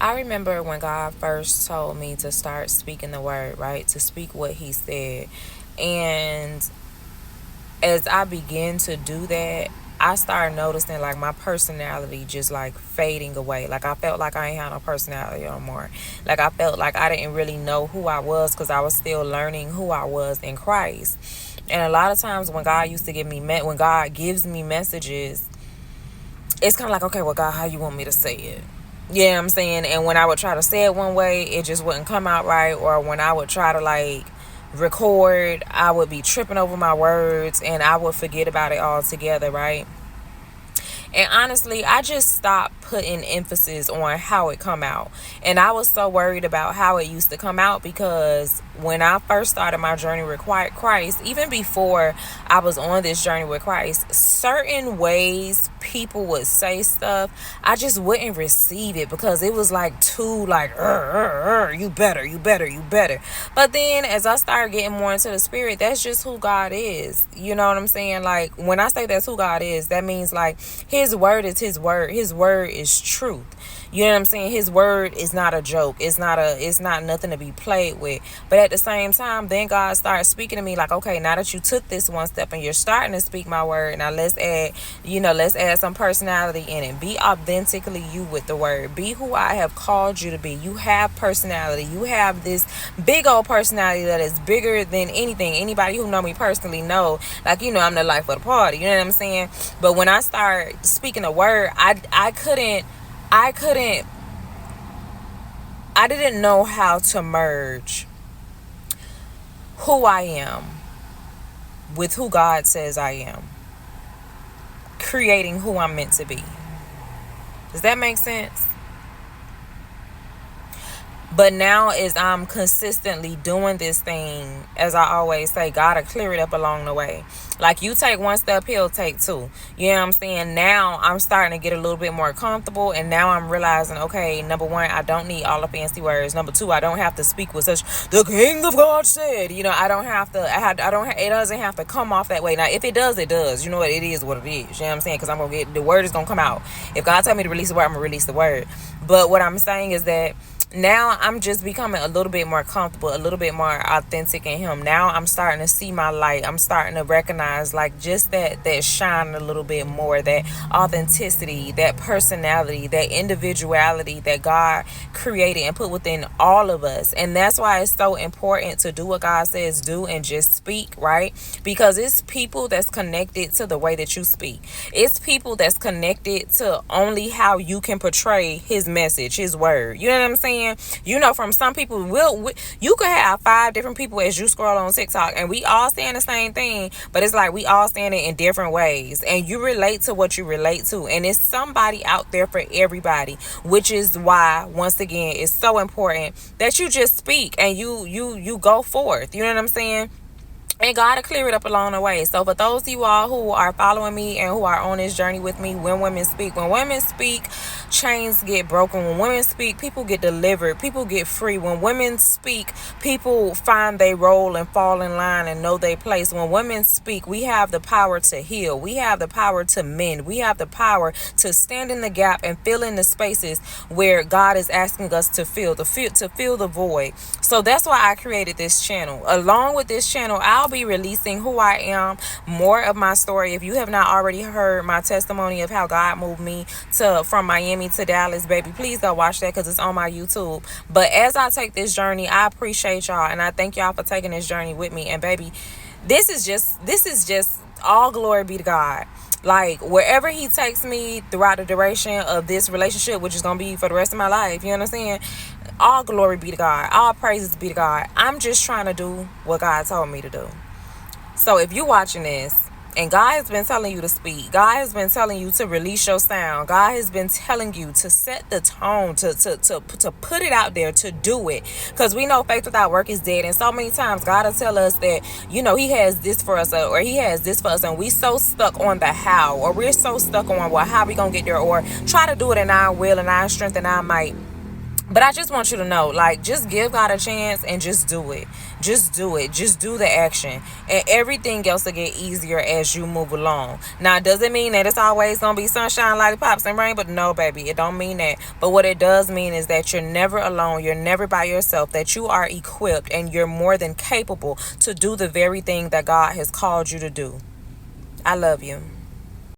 I remember when God first told me to start speaking the word, right? To speak what He said. And as I began to do that, I started noticing like my personality just like fading away. Like I felt like I ain't had no personality no more. Like I felt like I didn't really know who I was because I was still learning who I was in Christ. And a lot of times when God used to give me when God gives me messages, it's kind of like, okay, well, God, how you want me to say it? Yeah, you know what I'm saying? And when I would try to say it one way, it just wouldn't come out right. Or when I would try to like record, I would be tripping over my words and I would forget about it altogether, right? And honestly, I just stopped putting emphasis on how it come out. And I was so worried about how it used to come out because when I first started my journey with Christ, even before I was on this journey with Christ, certain ways people would say stuff, I just wouldn't receive it because it was like too like, you better, you better, you better. But then as I started getting more into the spirit, that's just who God is. You know what I'm saying? Like when I say that's who God is, that means like His word is His word. His word is truth. You know what I'm saying? His word is not a joke. It's not nothing to be played with. But at the same time, then God started speaking to me like, okay, now that you took this one step and you're starting to speak my word, now let's add some personality in it. Be authentically you with the word. Be who I have called you to be. You have personality. You have this big old personality that is bigger than anything. Anybody who know me personally know, like, I'm the life of the party. You know what I'm saying? But when I start speaking the word, I didn't know how to merge who I am with who God says I am, creating who I'm meant to be. Does that make sense? But now as I'm consistently doing this thing, as I always say, God will clear it up along the way. Like you take one step, He'll take two. You know what I'm saying? Now I'm starting to get a little bit more comfortable, and now I'm realizing, okay, number one, I don't need all the fancy words. Number two, I don't have to speak with such the King of God said. I don't have to. It doesn't have to come off that way. Now, if it does, it does. You know what? It is what it is. You know what I'm saying? Because the word is gonna come out. If God tell me to release the word, I'm gonna release the word. But what I'm saying is that now I'm just becoming a little bit more comfortable, a little bit more authentic in Him. Now I'm starting to see my light. I'm starting to recognize like just that shine a little bit more, that authenticity, that personality, that individuality that God created and put within all of us. And that's why it's so important to do what God says do and just speak, right? Because it's people that's connected to the way that you speak. It's people that's connected to only how you can portray His message, His word. You know what I'm saying? From some people, you could have 5 different people as you scroll on TikTok, and we all saying the same thing, but it's like we all saying it in different ways, and you relate to what you relate to, and it's somebody out there for everybody, which is why, once again, it's so important that you just speak and you go forth. You know what I'm saying? And God will clear it up along the way. So for those of you all who are following me and who are on this journey with me, when women speak, chains get broken. When women speak, people get delivered. People get free. When women speak, people find their role and fall in line and know their place. When women speak, we have the power to heal. We have the power to mend. We have the power to stand in the gap and fill in the spaces where God is asking us to fill the void. So that's why I created this channel. Along with this channel, I'll be releasing who I am, more of my story. If you have not already heard my testimony of how God moved me from Miami to Dallas, baby, please go watch that because it's on my YouTube. But as I take this journey, I appreciate y'all and I thank y'all for taking this journey with me. And baby, this is just all glory be to God. Like wherever He takes me throughout the duration of this relationship, which is going to be for the rest of my life, you understand? All glory be to God. All praises be to God. I'm just trying to do what God told me to do. So if you're watching this and God has been telling you to speak, God has been telling you to release your sound, God has been telling you to set the tone, to put it out there, to do it. Because we know faith without work is dead. And so many times God will tell us that, He has this for us or He has this for us. And we so stuck on the how, or we're so stuck on, well, how we going to get there, or try to do it in our will and our strength and our might. But I just want you to know, like, just give God a chance and just do it. Just do it. Just do the action. And everything else will get easier as you move along. Now, does it mean that it's always going to be sunshine, lollipops, and rain? But no, baby, it don't mean that. But what it does mean is that you're never alone. You're never by yourself. That you are equipped and you're more than capable to do the very thing that God has called you to do. I love you.